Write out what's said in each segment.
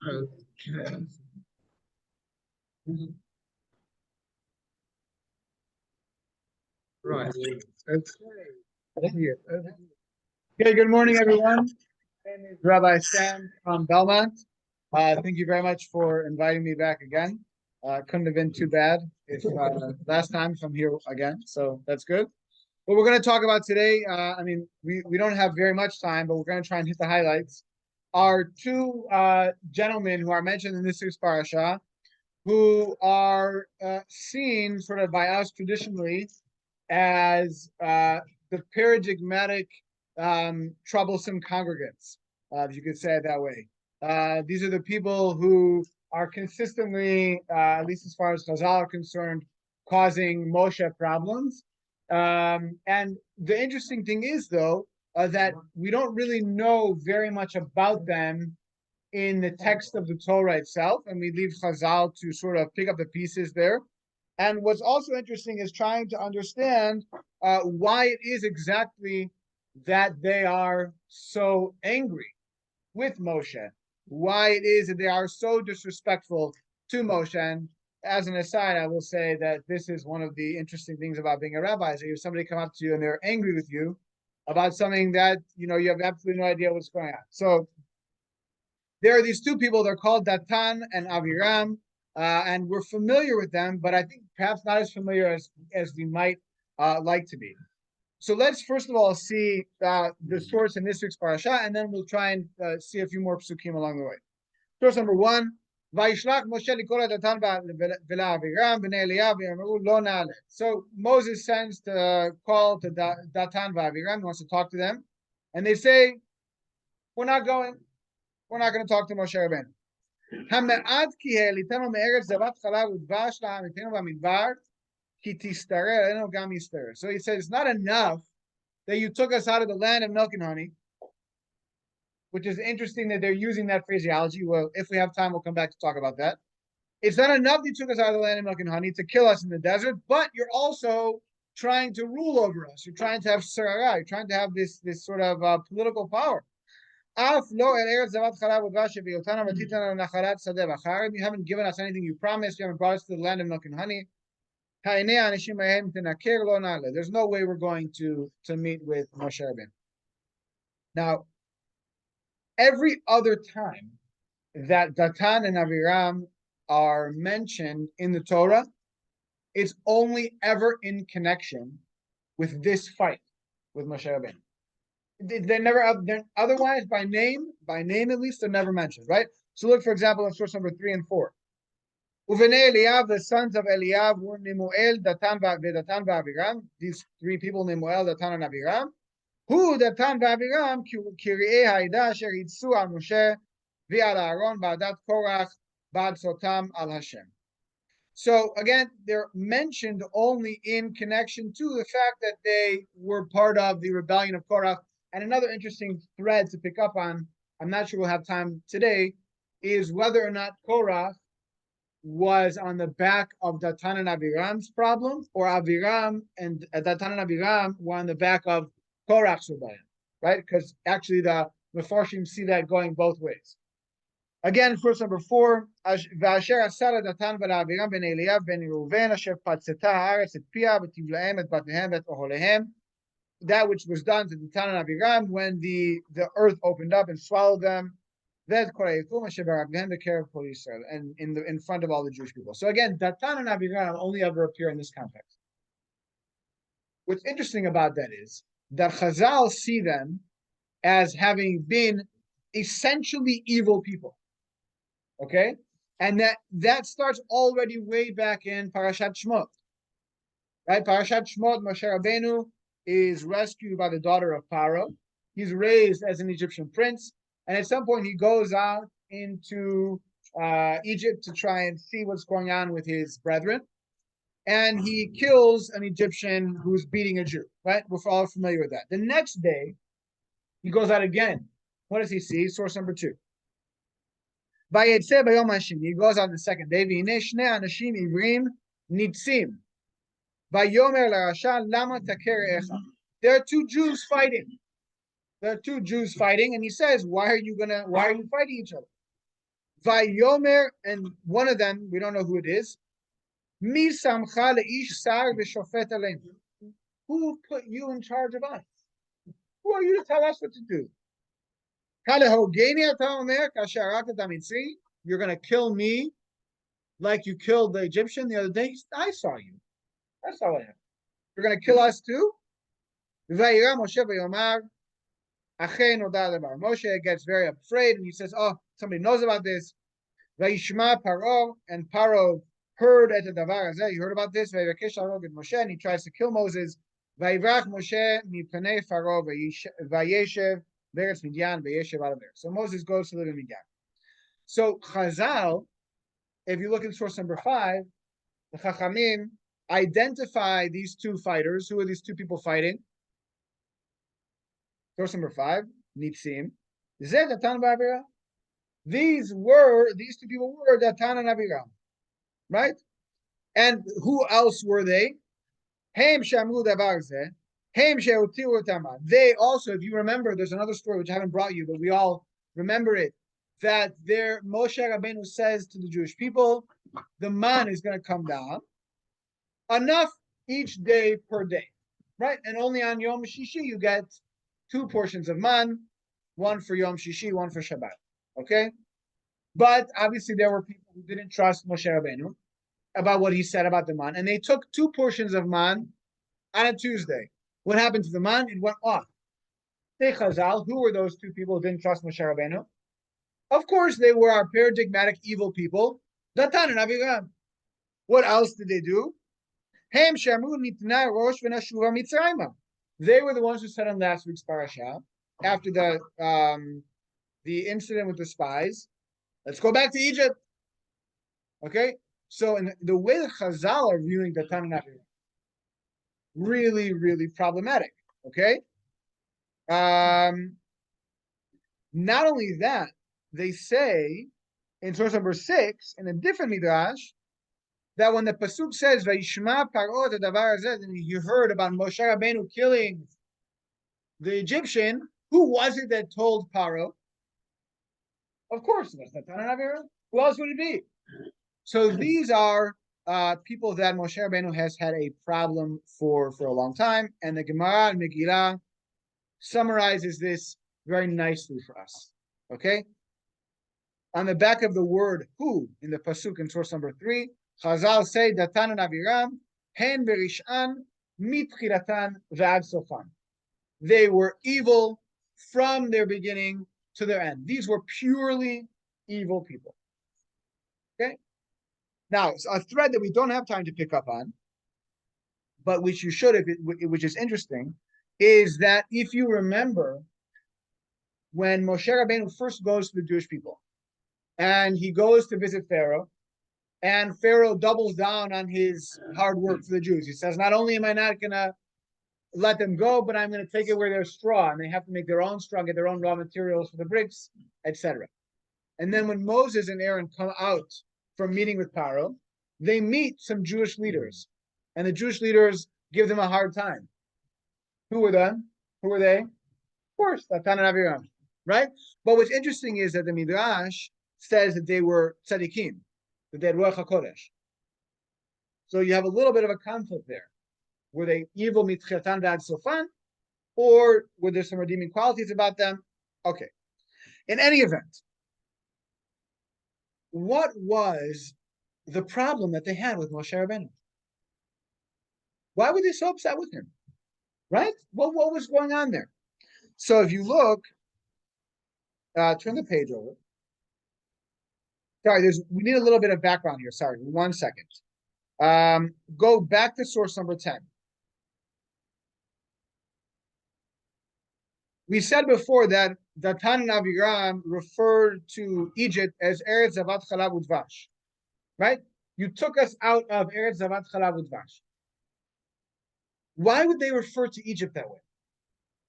Okay. Right. Okay. Thank you. Okay, good morning, everyone. My name is Rabbi Sam from Belmont. Thank you very much for inviting me back again. Couldn't have been too bad if last time if I'm here again, so that's good. What we're going to talk about today, we don't have very much time, but we're going to try and hit the highlights. Are two gentlemen who are mentioned in this week's parasha, who are seen sort of by us traditionally as the paradigmatic troublesome congregants, if you could say it that way. These are the people who are consistently, at least as far as Chazal are concerned, causing Moshe problems. And the interesting thing is, though, that we don't really know very much about them in the text of the Torah itself, and we leave Chazal to sort of pick up the pieces there. And what's also interesting is trying to understand why it is exactly that they are so angry with Moshe, why it is that they are so disrespectful to Moshe. And as an aside, I will say that this is one of the interesting things about being a rabbi, is that if somebody come up to you and they're angry with you about something that you have absolutely no idea what's going on. So there are these two people, they're called Datan and Aviram, and we're familiar with them, but I think perhaps not as familiar as we might like to be. So let's first of all see the source in this week's parasha, and then we'll try and see a few more psukim along the way. Source number one, so Moses sends to call to Datan v'Aviram, he wants to talk to them, and they say, we're not going. We're not going to talk to Moshe Rabbeinu. So he says, it's not enough that you took us out of the land of milk and honey, which is interesting that they're using that phraseology. Well, if we have time, we'll come back to talk about that. It's not enough that you took us out of the land of milk and honey to kill us in the desert, but you're also trying to rule over us. You're trying to have sarara. You're trying to have this sort of political power. You haven't given us anything you promised. You haven't brought us to the land of milk and honey. There's no way we're going to meet with Moshe Rabbeinu. Now, every other time that Datan and Aviram are mentioned in the Torah, it's only ever in connection with this fight with Moshe Rabbeinu. They're never, otherwise by name at least, they're never mentioned, right? So look, for example, in source number 3 and 4. Uvenei Eliav, the sons of Eliav were Nemuel, Datan v'Aviram. These three people, Nemuel, Datan, and Aviram. Who Datan v'Aviram Kiriei Haida asher hitzu al Moshe v'al Aaron ba'adat Korach ba'ad sotam al Hashem. So again, they're mentioned only in connection to the fact that they were part of the rebellion of Korach. And another interesting thread to pick up on, I'm not sure we'll have time today, is whether or not Korach was on the back of Datan and Aviram's problem, or Aviram and Datan and Aviram were on the back of Korach's rebellion, right? Because actually the Mefarshim see that going both ways. Again, verse number 4, V'asher asara Datan v'Aviram ben Eliav ben Reuven asher patzeta haaretz et pia v'tivlaem et batnehem et oholehem. That which was done to Datan and Aviram when the earth opened up and swallowed them, and in front of all the Jewish people. So again, Datan and Aviram only ever appear in this context. What's interesting about that is that Chazal see them as having been essentially evil people. Okay? And that starts already way back in Parashat Shmot. Right? Parashat Shmot, Moshe Rabbeinu is rescued by the daughter of Pharaoh. He's raised as an Egyptian prince. And at some point, he goes out into Egypt to try and see what's going on with his brethren. And he kills an Egyptian who's beating a Jew, right? We're all familiar with that. The next day, he goes out again. What does he see? Source number 2. He goes out the second day. There are two Jews fighting. And he says, why are you fighting each other? Vayomer, and one of them, we don't know who it is. Mi samcha leish sar v'shofet aleinu. Who put you in charge of us? Who are you to tell us what to do? You're going to kill me like you killed the Egyptian the other day. I saw you. That's all I have. You're going to kill us too? Moshe gets very afraid and he says, oh, somebody knows about this. And Paro heard at the davar hazeh. He heard about this. And he tries to kill Moses. So Moses goes to live in Midian. So Chazal, if you look in source number 5, the Chachamim identify these two fighters. Who are these two people fighting? Source number 5, Nitzim. These two people were Datan and Abiram, right? And who else were they? They also, if you remember, there's another story which I haven't brought you, but we all remember it, that there Moshe Rabbeinu says to the Jewish people, the man is going to come down, enough each day per day, right? And only on Yom Shishi you get 2 portions of man, one for Yom Shishi, one for Shabbat, okay? But obviously there were people who didn't trust Moshe Rabbeinu about what he said about the man, and they took 2 portions of man on a Tuesday. What happened to the man? It went off. They Chazal, who were those 2 people who didn't trust Moshe Rabbeinu? Of course, they were our paradigmatic evil people, Datan and Abiram. What else did they do? They were the ones who said on last week's parasha, after the incident with the spies, let's go back to Egypt. Okay? So in the way that Chazal are viewing Datan and Abiram, really, really problematic. Okay? Not only that, they say in source number 6, in a different midrash, that when the pasuk says "Vayishma Paro the davar hazeh," and you heard about Moshe Rabbeinu killing the Egyptian, who was it that told Paro? Of course, it was Datan and Abiram. Who else would it be? So these are people that Moshe Rabbeinu has had a problem for a long time, and the Gemara and Megillah summarizes this very nicely for us. Okay? On the back of the word "who" in the pasuk in source number 3, Chazal say Datan and Abiram hen berishan mitchilatan v'ad sofan. They were evil from their beginning to their end. These were purely evil people. Okay. Now, a thread that we don't have time to pick up on, but which you should, which is interesting, is that if you remember when Moshe Rabbeinu first goes to the Jewish people, and he goes to visit Pharaoh, and Pharaoh doubles down on his hard work for the Jews. He says, not only am I not going to let them go, but I'm going to take it where there's straw, and they have to make their own straw, get their own raw materials for the bricks, etc. And then when Moses and Aaron come out from meeting with Pharaoh, they meet some Jewish leaders, and the Jewish leaders give them a hard time. Who were them? Who were they? Of course, Datan and Abiram, right? But what's interesting is that the Midrash says that they were tzaddikim, that they had Ruach HaKodesh. So you have a little bit of a conflict there. Were they evil mitchilatan v'ad sofan, or were there some redeeming qualities about them? Okay. In any event, what was the problem that they had with Moshe Rabbeinu? Why were they so upset with him? Right? What was going on there? So if you look, turn the page over. Sorry, we need a little bit of background here. Sorry, 1 second. Go back to source number 10. We said before that Datan and Abiram referred to Egypt as Eretz Zavat Chalav Udvash, right? You took us out of Eretz Zavat Chalav Udvash. Why would they refer to Egypt that way?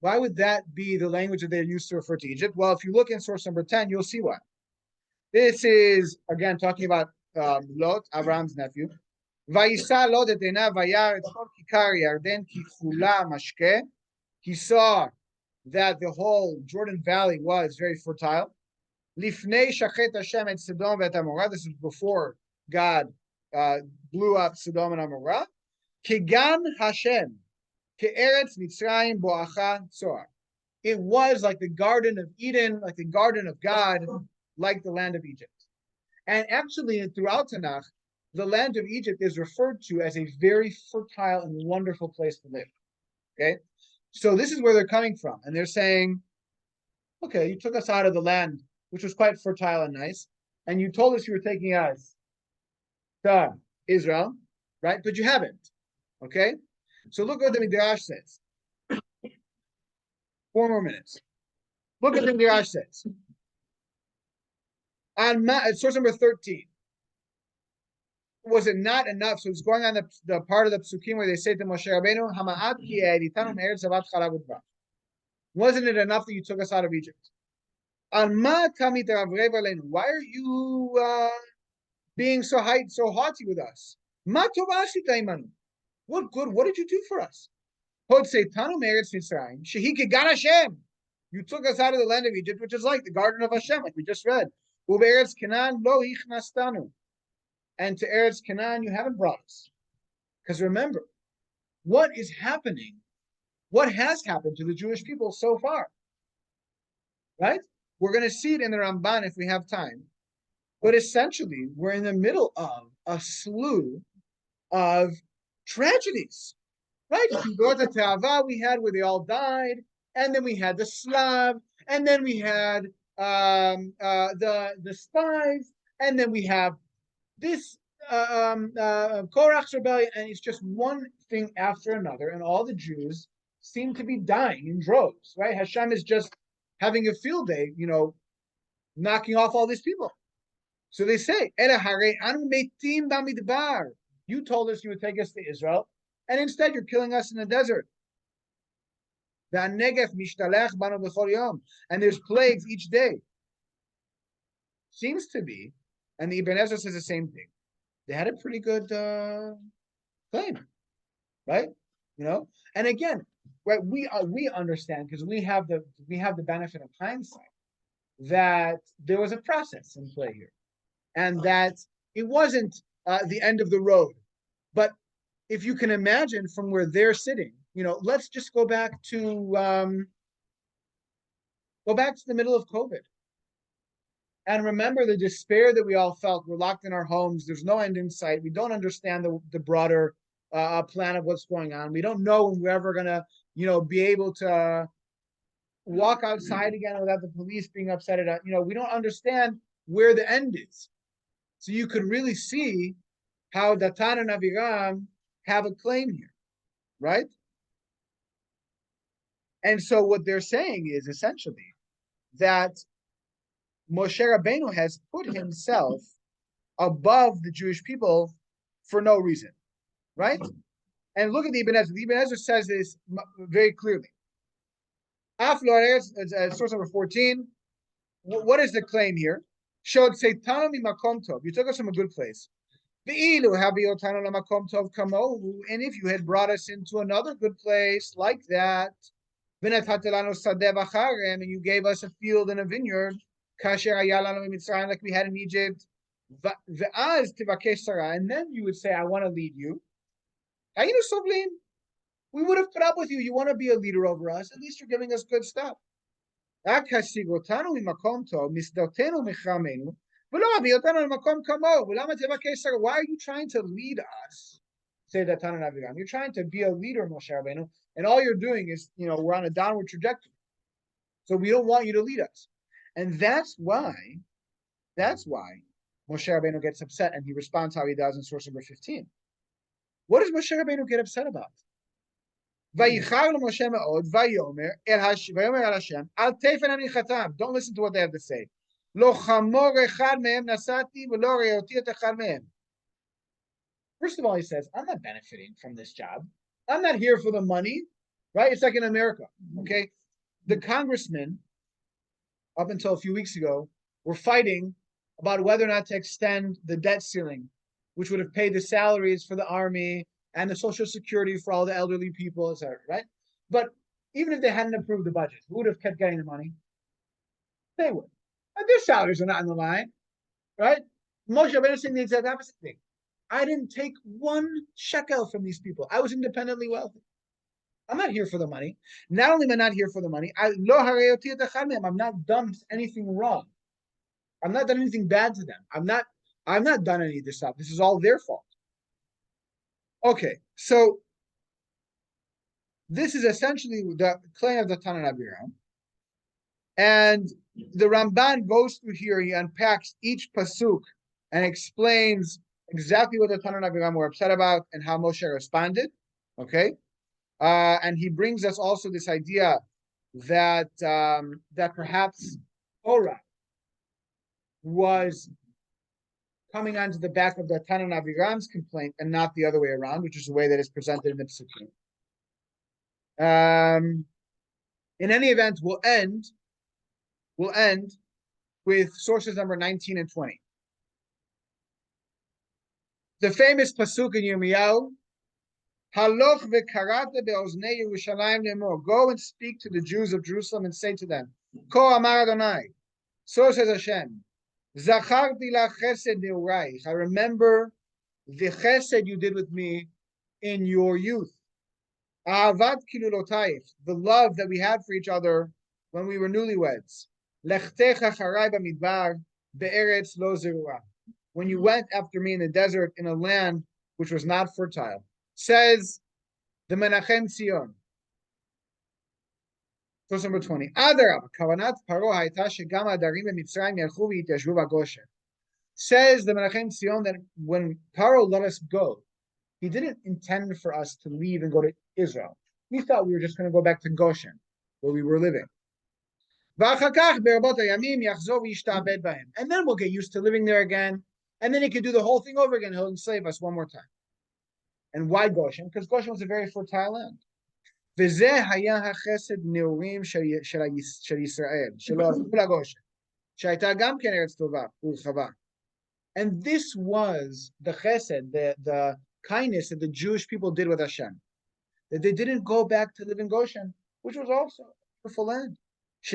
Why would that be the language that they used to refer to Egypt? Well, if you look in source number 10, you'll see why. This is, again, talking about Lot, Abraham's nephew. Vayisa Lot et einav vayar et kol kikar Yarden ki chula mashke. He saw that the whole Jordan Valley was very fertile. Lifnei shachet Hashem et Sodom ve'et Amorah. This is before God blew up Sodom and Amorah. Kigan Hashem, ke'eretz Mitzrayim bo'acha tzoar. It was like the Garden of Eden, like the Garden of God, like the land of Egypt. And actually, throughout Tanakh, the land of Egypt is referred to as a very fertile and wonderful place to live. Okay? So this is where they're coming from. And they're saying, okay, you took us out of the land, which was quite fertile and nice, and you told us you were taking us to Israel, right? But you haven't. Okay? So look what the Midrash says. 4 more minutes. Look what the Midrash says. On source number 13. Was it not enough? So it's going on the part of the psukim where they say to Moshe Rabbeinu, "Hama'at ki eritanu me'eretz zavat chalav udvash." Wasn't it enough that you took us out of Egypt? Why are you being so haughty with us? What good? What did you do for us? You took us out of the land of Egypt, which is like the Garden of Hashem, like we just read. And to Eretz Canaan, you haven't brought us. Because remember, what is happening? What has happened to the Jewish people so far? Right? We're going to see it in the Ramban if we have time. But essentially, we're in the middle of a slew of tragedies. Right? You go to Te'avah, we had where they all died, and then we had the Slav, and then we had the spies, and then we have this Korach's rebellion, and it's just one thing after another, and all the Jews seem to be dying in droves, right? Hashem is just having a field day, knocking off all these people. So they say, you told us you would take us to Israel, and instead you're killing us in the desert. And there's plagues each day. Seems to be, and the Ibn Ezra says the same thing. They had a pretty good claim, right? And again, right, we understand because we have the benefit of hindsight that there was a process in play here, and that it wasn't the end of the road. But if you can imagine from where they're sitting, let's just go back to the middle of COVID. And remember the despair that we all felt. We're locked in our homes. There's no end in sight. We don't understand the broader plan of what's going on. We don't know when we're ever going to, be able to walk outside again without the police being upset at us. We don't understand where the end is. So you could really see how Datan and Aviram have a claim here, right? And so what they're saying is essentially that Moshe Rabbeinu has put himself above the Jewish people for no reason, right? And look at the Ibn Ezra. The Ibn Ezra says this very clearly. Source number 14. What is the claim here? You took us from a good place. And if you had brought us into another good place like that, and you gave us a field and a vineyard, like we had in Egypt, and then you would say, I want to lead you. We would have put up with you. You want to be a leader over us. At least you're giving us good stuff. Why are you trying to lead us? Say that you're trying to be a leader, Moshe Rabbeinu, and all you're doing is, we're on a downward trajectory. So we don't want you to lead us. And that's why Moshe Rabbeinu gets upset, and he responds how he does in source number 15. What does Moshe Rabbeinu get upset about? Don't listen to what they have to say. First of all, he says, I'm not benefiting from this job. I'm not here for the money, right? It's like in America, okay? The congressmen, up until a few weeks ago, were fighting about whether or not to extend the debt ceiling, which would have paid the salaries for the army and the Social Security for all the elderly people, etc., right? But even if they hadn't approved the budget, who would have kept getting the money? They would. And their salaries are not on the line, right? Moshe Rabbeinu saying the exact opposite thing. I didn't take 1 shekel from these people. I was independently wealthy. I'm not here for the money. Not only am I not here for the money, I'm not done anything wrong. I'm not done anything bad to them. I'm not done any of this stuff. This is all their fault. Okay, so this is essentially the claim of the Tanan Abiram. And the Ramban goes through here, he unpacks each pasuk and explains exactly what the Tanan Abiram were upset about and how Moshe responded. Okay? And he brings us also this idea that that perhaps Torah was coming onto the back of the Tanan Abiram's complaint and not the other way around, which is the way that is presented in the Psukim. In any event, we'll end with sources number 19 and 20. The famous pasuk in Yirmiyahu, Haloch v'karata be'oznei Yerushalayim lemor. Go and speak to the Jews of Jerusalem and say to them, Ko amar Adonai, so says Hashem, Zacharti la chesed ne'uraich. I remember the chesed you did with me in your youth. Ahavat kilulotayich, the love that we had for each other when we were newlyweds. Lechtecha charai b'midbar be'eretz lo zerua. When you went after me in the desert in a land which was not fertile. Says the Menachem Tzion. Verse number 20. Adarab, kavanat paro hayta shegam adarim b'Mitzrayim yalchu v'yitashvu b'Goshen. Says the Menachem Tzion that when Paro let us go, he didn't intend for us to leave and go to Israel. We thought we were just going to go back to Goshen, where we were living. And then we'll get used to living there again. And then he could do the whole thing over again. He'll enslave us one more time. And why Goshen? Because Goshen was a very fertile land. And this was the chesed, the kindness that the Jewish people did with Hashem. That they didn't go back to live in Goshen, which was also a beautiful land. Which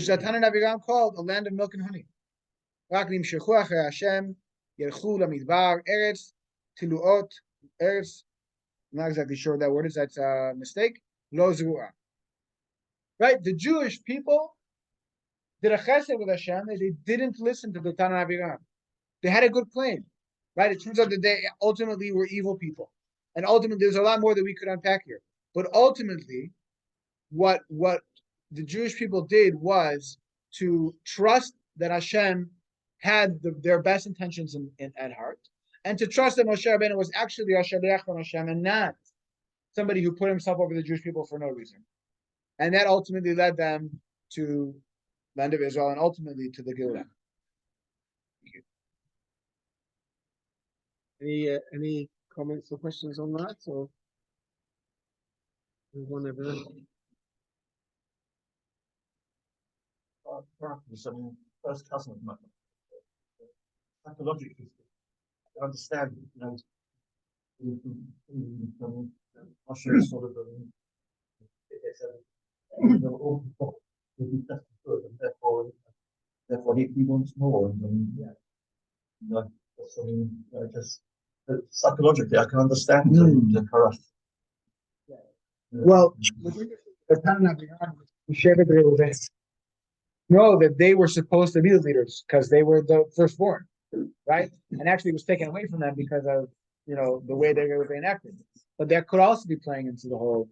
Datan and Aviram called a land of milk and honey. I'm not exactly sure what that word is. That's a mistake. Lo zruah. Right? The Jewish people did a chesed with Hashem. They didn't listen to the Tanan Aviram. They had a good claim. Right? It turns out that they ultimately were evil people. And ultimately, there's a lot more that we could unpack here. But ultimately, what the Jewish people did was to trust that Hashem had their best intentions at heart, and to trust that Moshe Rabbeinu was actually a shaliach from Hashem and not somebody who put himself over the Jewish people for no reason. And that ultimately led them to the land of Israel and ultimately to the Geulah. Any comments or questions on that, or one over there? First cousin of mine. Psychologically, I understand, Russia sort of therefore he wants more. Just psychologically, I can understand the correct. Well, know that they were supposed to be the leaders because they were the firstborn, right? And actually, it was taken away from them because of the way they were being acted. But that could also be playing into the whole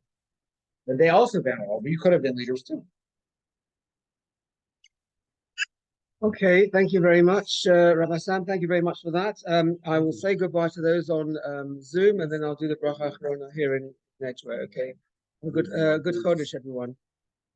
that they also been all. But you could have been leaders too. Okay, thank you very much, Rabbi Sam. Thank you very much for that. I will say goodbye to those on Zoom, and then I'll do the bracha achrona here in Network. Okay, good Chodesh, everyone.